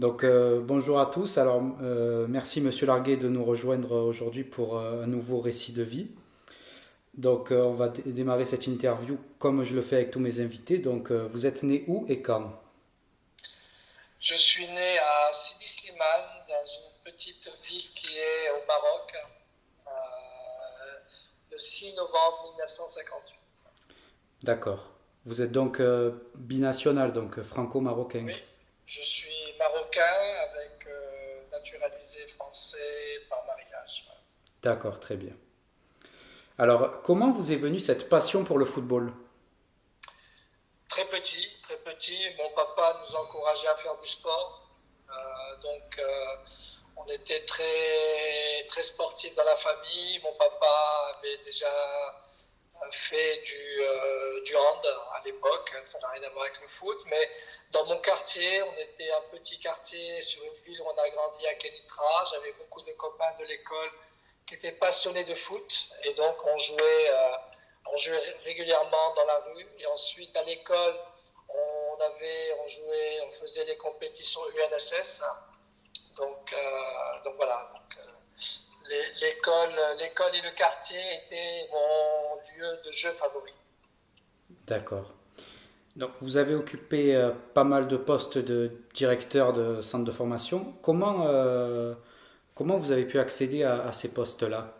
Donc bonjour à tous. Alors merci Monsieur Larguet de nous rejoindre aujourd'hui pour un nouveau récit de vie. Donc on va démarrer cette interview comme je le fais avec tous mes invités. Donc vous êtes né où et quand? Je suis né à Sidi Slimane, dans une petite ville qui est au Maroc, le 6 novembre 1958. D'accord. Vous êtes donc binational, donc franco-marocain. Oui, je suis marocain avec naturalisé français par mariage. D'accord, très bien. Alors comment vous est venue cette passion pour le football? Très petit, mon papa nous encourageait à faire du sport. On était très sportifs dans la famille. Mon papa avait déjà fait du hand à l'époque, ça n'a rien à voir avec le foot, mais dans mon quartier, on était un petit quartier sur une ville où on a grandi à Kenitra, j'avais beaucoup de copains de l'école qui étaient passionnés de foot, et donc on jouait régulièrement dans la rue, et ensuite à l'école, on faisait les compétitions UNSS, voilà. L'école et le quartier étaient mon lieu de jeu favori. D'accord. Donc vous avez occupé pas mal de postes de directeur de centre de formation. Comment vous avez pu accéder à ces postes-là?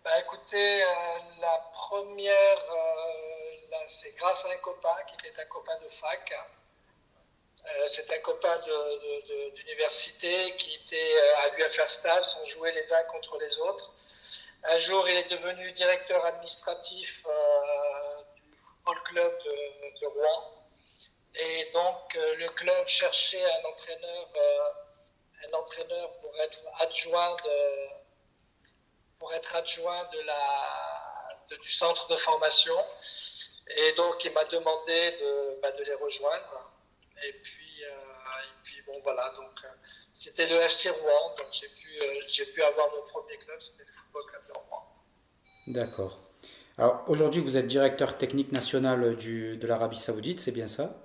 Bah, écoutez, la première, c'est grâce à un copain qui était un copain de fac. C'est un copain d'université qui était à l'UFR Stade, on jouait les uns contre les autres. Un jour, il est devenu directeur administratif du football club de Rouen. Et donc, le club cherchait un entraîneur pour être adjoint du centre de formation. Et donc, il m'a demandé de les rejoindre. Bon, voilà. Donc, c'était le FC Rouen. Donc, j'ai pu avoir mon premier club, c'était le football club de Rouen. D'accord. Alors aujourd'hui, vous êtes directeur technique national de l'Arabie Saoudite, c'est bien ça?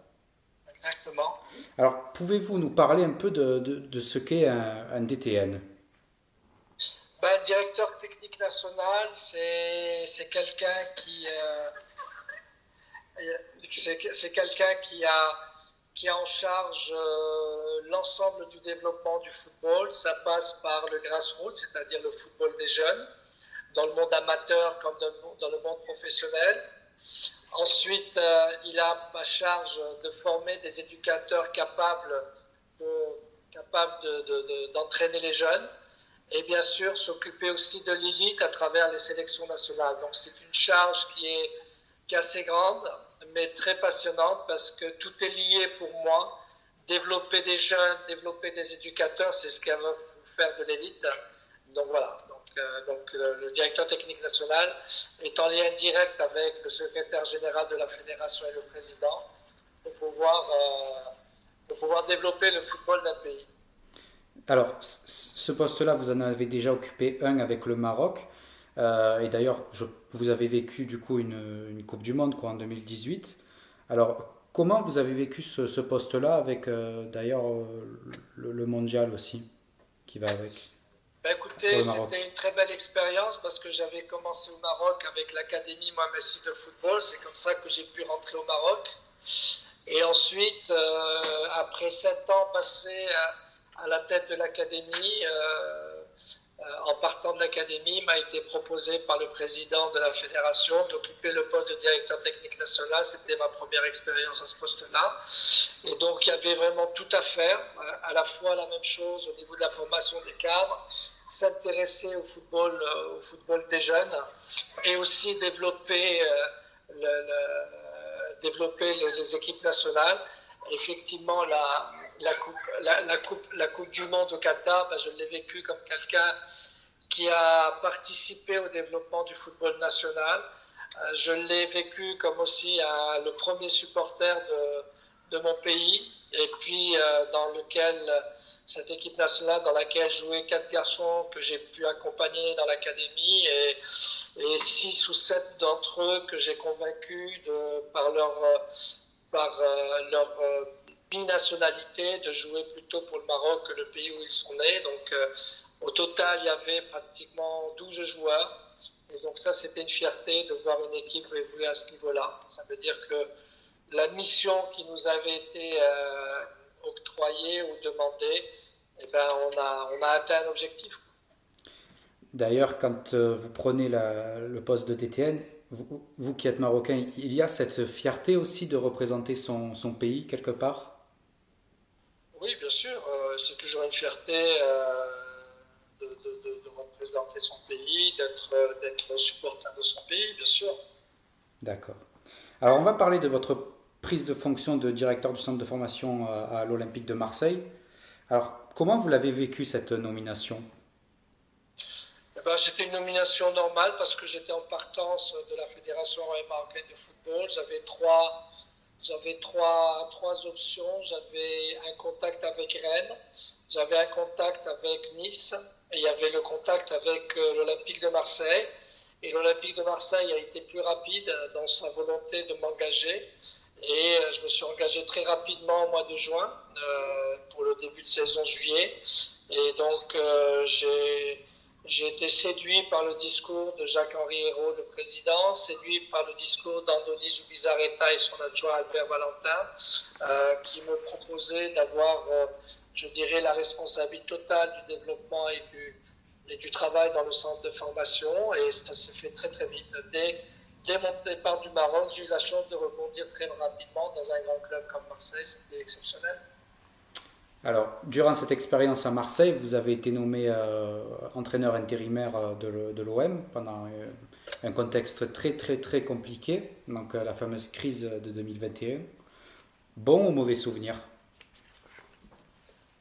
Exactement. Alors pouvez-vous nous parler un peu de ce qu'est un DTN? Ben, directeur technique national, c'est quelqu'un c'est quelqu'un qui a en charge l'ensemble du développement du football. Ça passe par le grassroots, c'est-à-dire le football des jeunes, dans le monde amateur comme dans le monde professionnel. Ensuite, il a à charge de former des éducateurs d'entraîner les jeunes et bien sûr s'occuper aussi de l'élite à travers les sélections nationales. Donc c'est une charge qui est assez grande, mais très passionnante parce que tout est lié pour moi. Développer des jeunes, développer des éducateurs, c'est ce qu'elle va faire de l'élite. Donc voilà. Le directeur technique national est en lien direct avec le secrétaire général de la fédération et le président pour pouvoir développer le football d'un pays. Alors ce poste-là, vous en avez déjà occupé un avec le Maroc. Et d'ailleurs, vous avez vécu du coup une Coupe du Monde quoi, en 2018. Alors comment vous avez vécu ce poste-là avec d'ailleurs le mondial aussi qui va avec Ben pour écoutez, le Maroc? c'était une très belle expérience parce que j'avais commencé au Maroc avec l'Académie Mohamed VI de football. C'est comme ça que j'ai pu rentrer au Maroc. Et ensuite, après 7 ans passés à la tête de l'académie, en partant de l'académie, m'a été proposé par le président de la fédération d'occuper le poste de directeur technique national. C'était ma première expérience à ce poste-là. Et donc, il y avait vraiment tout à faire, à la fois la même chose au niveau de la formation des cadres, s'intéresser au football des jeunes et aussi développer les équipes nationales. Effectivement, la coupe du Monde au Qatar, ben, je l'ai vécu comme quelqu'un qui a participé au développement du football national. Je l'ai vécu comme aussi le premier supporter de mon pays et puis cette équipe nationale dans laquelle jouaient 4 garçons que j'ai pu accompagner dans l'académie et 6 ou 7 d'entre eux que j'ai convaincus par leur binationalité, de jouer plutôt pour le Maroc que le pays où ils sont nés. Donc au total, il y avait pratiquement 12 joueurs. Et donc ça, c'était une fierté de voir une équipe évoluer à ce niveau-là. Ça veut dire que la mission qui nous avait été octroyée ou demandée, eh ben, on a atteint un objectif. D'ailleurs, quand vous prenez le poste de DTN, vous qui êtes marocain, il y a cette fierté aussi de représenter son pays quelque part? Oui, bien sûr, c'est toujours une fierté de représenter son pays, d'être supporter de son pays, bien sûr. D'accord. Alors, on va parler de votre prise de fonction de directeur du centre de formation à l'Olympique de Marseille. Alors, comment vous l'avez vécu cette nomination? Eh ben, c'était une nomination normale parce que j'étais en partance de la Fédération marocaine de football. J'avais trois options. J'avais un contact avec Rennes, j'avais un contact avec Nice et il y avait le contact avec l'Olympique de Marseille. Et l'Olympique de Marseille a été plus rapide dans sa volonté de m'engager. Et je me suis engagé très rapidement au mois de juin pour le début de saison juillet. Et donc j'ai été séduit par le discours de Jacques-Henri Hérault, le président, séduit par le discours d'Andoni Zubizarreta et son adjoint Albert Valentin, qui me proposaient d'avoir, je dirais, la responsabilité totale du développement et du travail dans le centre de formation. Et ça s'est fait très très vite. Dès mon départ du Maroc, j'ai eu la chance de rebondir très rapidement dans un grand club comme Marseille. C'était exceptionnel. Alors, durant cette expérience à Marseille, vous avez été nommé entraîneur intérimaire de l'OM pendant un contexte très très très compliqué, donc la fameuse crise de 2021. Bon ou mauvais souvenir?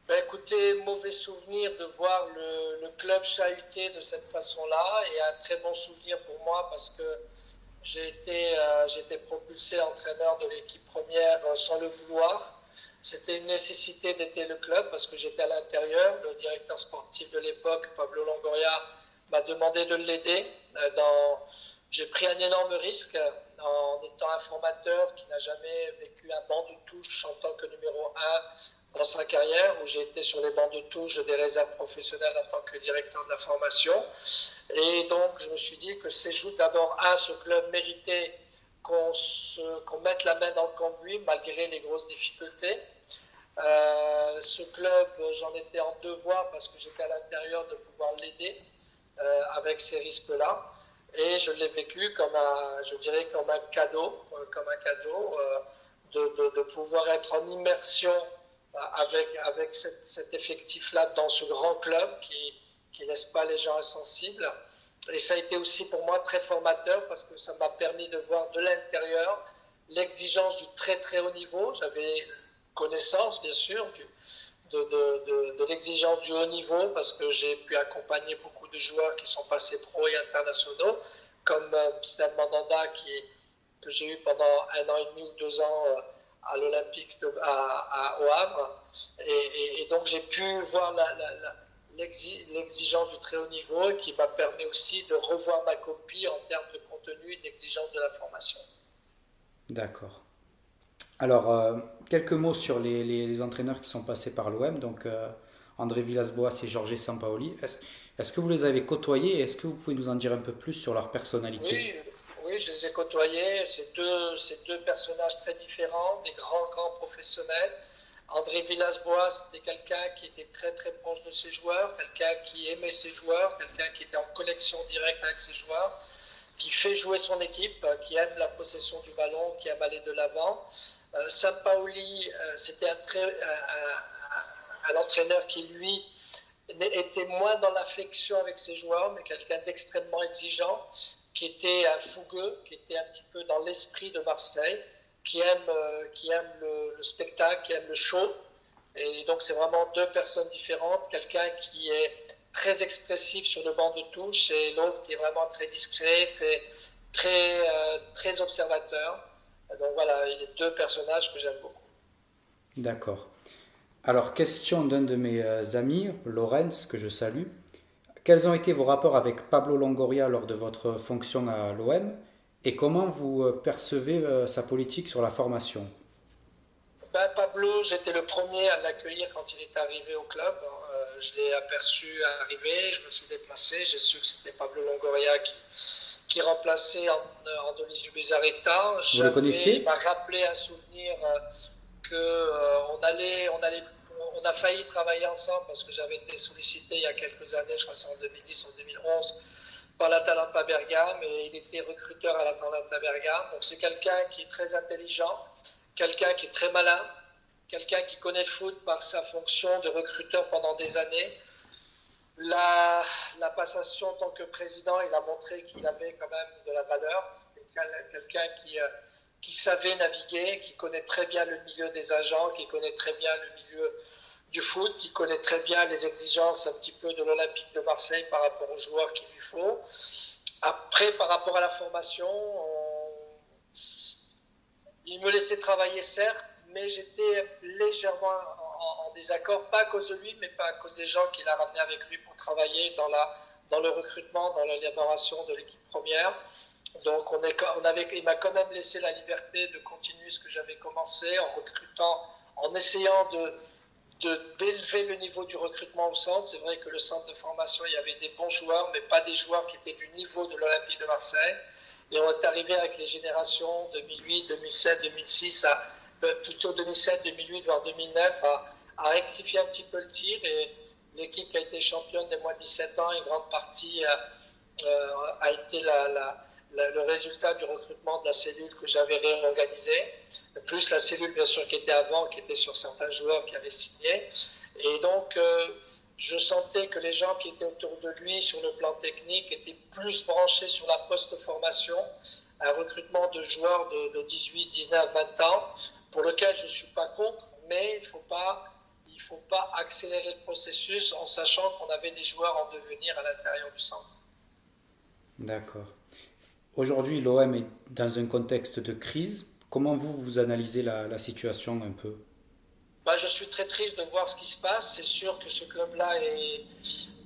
Ben, écoutez, mauvais souvenir de voir le club chahuté de cette façon-là et un très bon souvenir pour moi parce que j'ai été propulsé entraîneur de l'équipe première sans le vouloir. C'était une nécessité d'aider le club parce que j'étais à l'intérieur. Le directeur sportif de l'époque, Pablo Longoria, m'a demandé de l'aider. J'ai pris un énorme risque en étant un formateur qui n'a jamais vécu un banc de touche en tant que numéro un dans sa carrière, où j'ai été sur les bancs de touche des réserves professionnelles en tant que directeur de la formation. Et donc, je me suis dit que c'est juste d'abord, ce club méritait qu'on mette la main dans le cambouis malgré les grosses difficultés. Ce club, j'en étais en devoir parce que j'étais à l'intérieur de pouvoir l'aider avec ces risques-là. Et je l'ai vécu je dirais comme un cadeau, de pouvoir être en immersion avec cet effectif-là dans ce grand club qui laisse pas les gens insensibles. Et ça a été aussi pour moi très formateur parce que ça m'a permis de voir de l'intérieur l'exigence du très très haut niveau. J'avais connaissance bien sûr de l'exigence du haut niveau parce que j'ai pu accompagner beaucoup de joueurs qui sont passés pro et internationaux comme Stan Mandanda que j'ai eu pendant 1 an et demi ou 2 ans à l'Olympique au Havre. Et donc j'ai pu voir l'exigence du très haut niveau qui m'a permis aussi de revoir ma copie en termes de contenu et d'exigence de la formation. D'accord. Alors, quelques mots sur les entraîneurs qui sont passés par l'OM, donc André Villas-Boas et Jorge Sampaoli. Est-ce que vous les avez côtoyés et est-ce que vous pouvez nous en dire un peu plus sur leur personnalité? Oui, oui, je les ai côtoyés. C'est deux personnages très différents, des grands professionnels. André Villas-Boas, c'était quelqu'un qui était très très proche de ses joueurs, quelqu'un qui aimait ses joueurs, quelqu'un qui était en connexion directe avec ses joueurs, qui fait jouer son équipe, qui aime la possession du ballon, qui aime aller de l'avant. Sampaoli, c'était un entraîneur qui, lui, était moins dans l'affection avec ses joueurs, mais quelqu'un d'extrêmement exigeant, qui était un fougueux, qui était un petit peu dans l'esprit de Marseille, qui aime le spectacle, qui aime le show. Et donc, c'est vraiment deux personnes différentes. Quelqu'un qui est très expressif sur le banc de touche et l'autre qui est vraiment très discret, très observateur. Donc voilà, il y a deux personnages que j'aime beaucoup. D'accord. Alors, question d'un de mes amis, Lorenz, que je salue. Quels ont été vos rapports avec Pablo Longoria lors de votre fonction à l'OM et comment vous percevez sa politique sur la formation? Pablo, j'étais le premier à l'accueillir quand il est arrivé au club. Je l'ai aperçu arriver, je me suis déplacé, j'ai su que c'était Pablo Longoria qui remplaçait Andonis Bizarreta. Vous le Il connaissiez? m'a rappelé un souvenir on a failli travailler ensemble parce que j'avais été sollicité il y a quelques années, je crois que c'est en 2010 ou 2011, par l'Atalanta Bergame et il était recruteur à l'Atalanta Bergame. Donc c'est quelqu'un qui est très intelligent, quelqu'un qui est très malin, quelqu'un qui connaît le foot par sa fonction de recruteur pendant des années. La passation en tant que président, il a montré qu'il avait quand même de la valeur. C'était quelqu'un qui savait naviguer, qui connaît très bien le milieu des agents, qui connaît très bien le milieu du foot, qui connaît très bien les exigences un petit peu de l'Olympique de Marseille par rapport aux joueurs qu'il lui faut. Après, par rapport à la formation, il me laissait travailler certes, mais j'étais légèrement en désaccord, pas à cause de lui, mais pas à cause des gens qu'il a ramenés avec lui pour travailler dans le recrutement, dans l'élaboration de l'équipe première. Donc il m'a quand même laissé la liberté de continuer ce que j'avais commencé en recrutant, en essayant d'élever le niveau du recrutement au centre. C'est vrai que le centre de formation, il y avait des bons joueurs, mais pas des joueurs qui étaient du niveau de l'Olympique de Marseille. Et on est arrivé avec les générations 2008, 2007, 2006, plutôt 2007, 2008, voire 2009, à rectifier un petit peu le tir. Et l'équipe qui a été championne des moins de 17 ans, une grande partie a été le résultat du recrutement de la cellule que j'avais réorganisée, plus la cellule bien sûr qui était avant, qui était sur certains joueurs qui avaient signé. Et donc je sentais que les gens qui étaient autour de lui sur le plan technique étaient plus branchés sur la post-formation, un recrutement de joueurs de 18, 19, 20 ans, pour lequel je ne suis pas contre, mais il ne faut pas accélérer le processus en sachant qu'on avait des joueurs en devenir à l'intérieur du centre. D'accord. Aujourd'hui, l'OM est dans un contexte de crise. Comment vous analysez la situation un peu? Je suis très triste de voir ce qui se passe. C'est sûr que ce club-là est,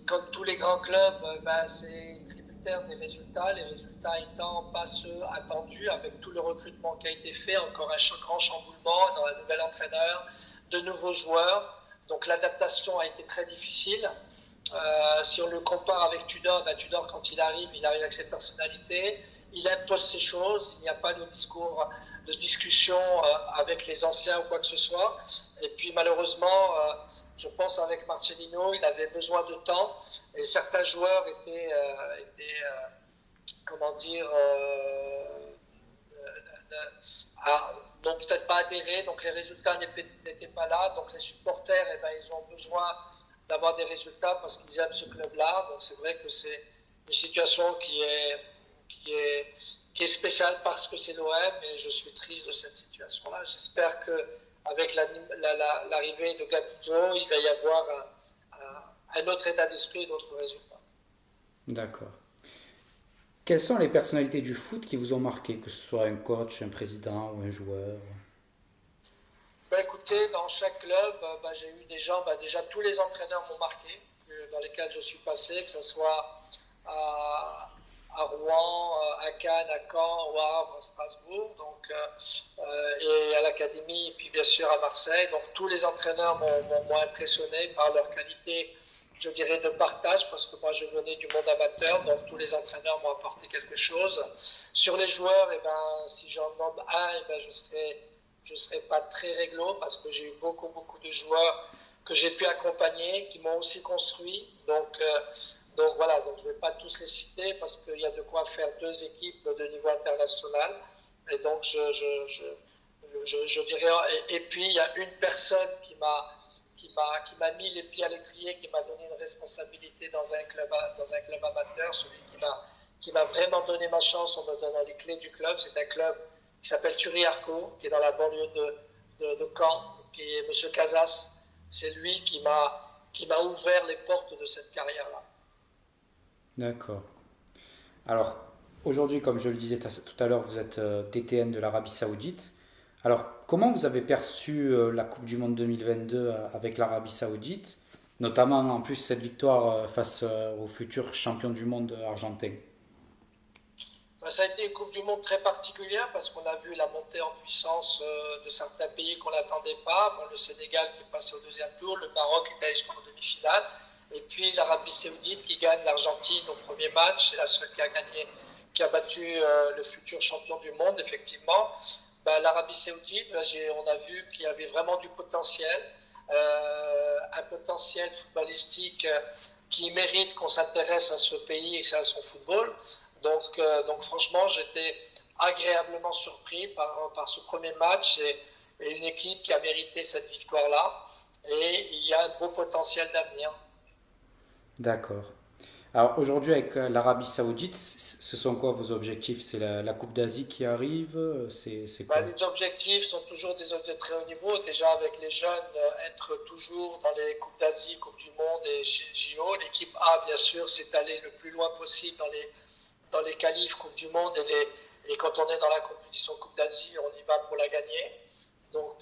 comme tous les grands clubs, c'est tributaire des résultats. Les résultats étant pas ceux attendus avec tout le recrutement qui a été fait. Encore un grand chamboulement dans un nouvel entraîneur, de nouveaux joueurs. Donc l'adaptation a été très difficile. Si on le compare avec Tudor, Tudor quand il arrive avec ses personnalités, il impose ses choses, il n'y a pas de discours, de discussion avec les anciens ou quoi que ce soit. Et puis malheureusement, je pense avec Marcelino, il avait besoin de temps et certains joueurs comment dire, n'ont peut-être pas adhéré, donc les résultats n'étaient pas là. Donc les supporters, ils ont besoin d'avoir des résultats parce qu'ils aiment ce club-là. Donc c'est vrai que c'est une situation qui est spéciale parce que c'est l'OM et je suis triste de cette situation-là. J'espère qu'avec l'arrivée de Gattuso, il va y avoir un autre état d'esprit et d'autres résultats. D'accord. Quelles sont les personnalités du foot qui vous ont marqué, que ce soit un coach, un président ou un joueur? Écoutez, dans chaque club, j'ai eu des gens, déjà tous les entraîneurs m'ont marqué, dans lesquels je suis passé, que ce soit à Rouen, à Cannes, à Caen, au Havre, à Strasbourg, et à l'académie, et puis bien sûr à Marseille. Donc tous les entraîneurs m'ont impressionné par leur qualité, je dirais, de partage, parce que moi je venais du monde amateur, donc tous les entraîneurs m'ont apporté quelque chose. Sur les joueurs, si j'en nomme un, je ne serai pas très réglo parce que j'ai eu beaucoup de joueurs que j'ai pu accompagner, qui m'ont aussi construit. Donc voilà, donc je ne vais pas tous les citer parce qu'il y a de quoi faire deux équipes de niveau international. Et donc je dirais, et puis il y a une personne qui m'a mis les pieds à l'étrier, qui m'a donné une responsabilité dans un club amateur, celui qui m'a vraiment donné ma chance en me donnant les clés du club. C'est un club qui s'appelle Turiarco, qui est dans la banlieue de Caen, qui est M. Casas. C'est lui qui m'a ouvert les portes de cette carrière-là. D'accord. Alors, aujourd'hui, comme je le disais tout à l'heure, vous êtes DTN de l'Arabie Saoudite. Alors, comment vous avez perçu la Coupe du Monde 2022 avec l'Arabie Saoudite, notamment en plus cette victoire face au futur champion du monde argentin? Ça a été une Coupe du Monde très particulière parce qu'on a vu la montée en puissance de certains pays qu'on n'attendait pas. Bon, le Sénégal qui est passé au deuxième tour, le Maroc qui est allé jusqu'en demi-finale, et puis l'Arabie Saoudite qui gagne l'Argentine au premier match. C'est la seule qui a gagné, qui a battu le futur champion du monde, effectivement. L'Arabie Saoudite, on a vu qu'il y avait vraiment du potentiel, un potentiel footballistique qui mérite qu'on s'intéresse à ce pays et à son football. Donc franchement, j'étais agréablement surpris par ce premier match et une équipe qui a mérité cette victoire-là. Et il y a un beau potentiel d'avenir. D'accord. Alors aujourd'hui avec l'Arabie Saoudite, ce sont quoi vos objectifs? C'est la Coupe d'Asie qui arrive? C'est quoi? Les objectifs sont toujours des objectifs de très haut niveau. Déjà avec les jeunes, être toujours dans les Coupes d'Asie, Coupe du Monde et JO. L'équipe A, bien sûr, c'est aller le plus loin possible dans les qualifs Coupe du Monde et quand on est dans la compétition Coupe d'Asie, on y va pour la gagner. Donc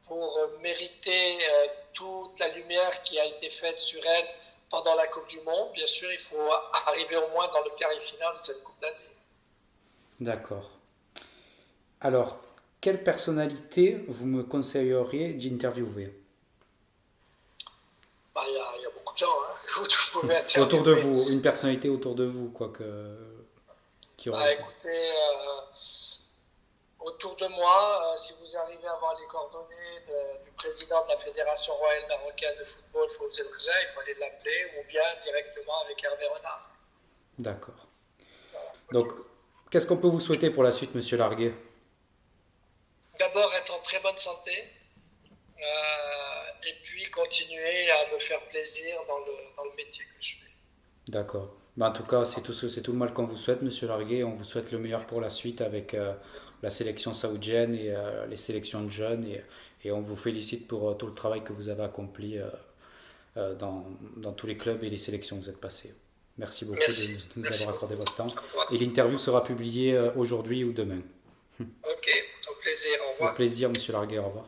pour mériter toute la lumière qui a été faite sur elle pendant la Coupe du Monde, bien sûr, il faut arriver au moins dans le quart et finale de cette Coupe d'Asie. D'accord. Alors, quelle personnalité vous me conseilleriez d'interviewer? Il y a beaucoup de gens que vous pouvez Autour de interviewer. vous, une personnalité autour de vous, quoi qui aurait. Écoutez, autour de moi, si vous arrivez à avoir les coordonnées du président de la Fédération royale marocaine de football, Fawzi El Khaja, il faut aller l'appeler ou bien directement avec Hervé Renard. D'accord. Donc, qu'est-ce qu'on peut vous souhaiter pour la suite, Monsieur Larguet? D'abord, être en très bonne santé et puis continuer à me faire plaisir dans le métier que je fais. D'accord. En tout cas, c'est tout le mal qu'on vous souhaite, Monsieur Larguet. On vous souhaite le meilleur pour la suite avec la sélection saoudienne et les sélections de jeunes. Et on vous félicite pour tout le travail que vous avez accompli dans tous les clubs et les sélections que vous êtes passés. Merci beaucoup Merci. de nous Merci avoir accordé beaucoup. votre temps. Au revoir. Et l'interview sera publiée aujourd'hui ou demain. Ok, au plaisir. Au Au revoir. plaisir, Monsieur Larguet. Au revoir.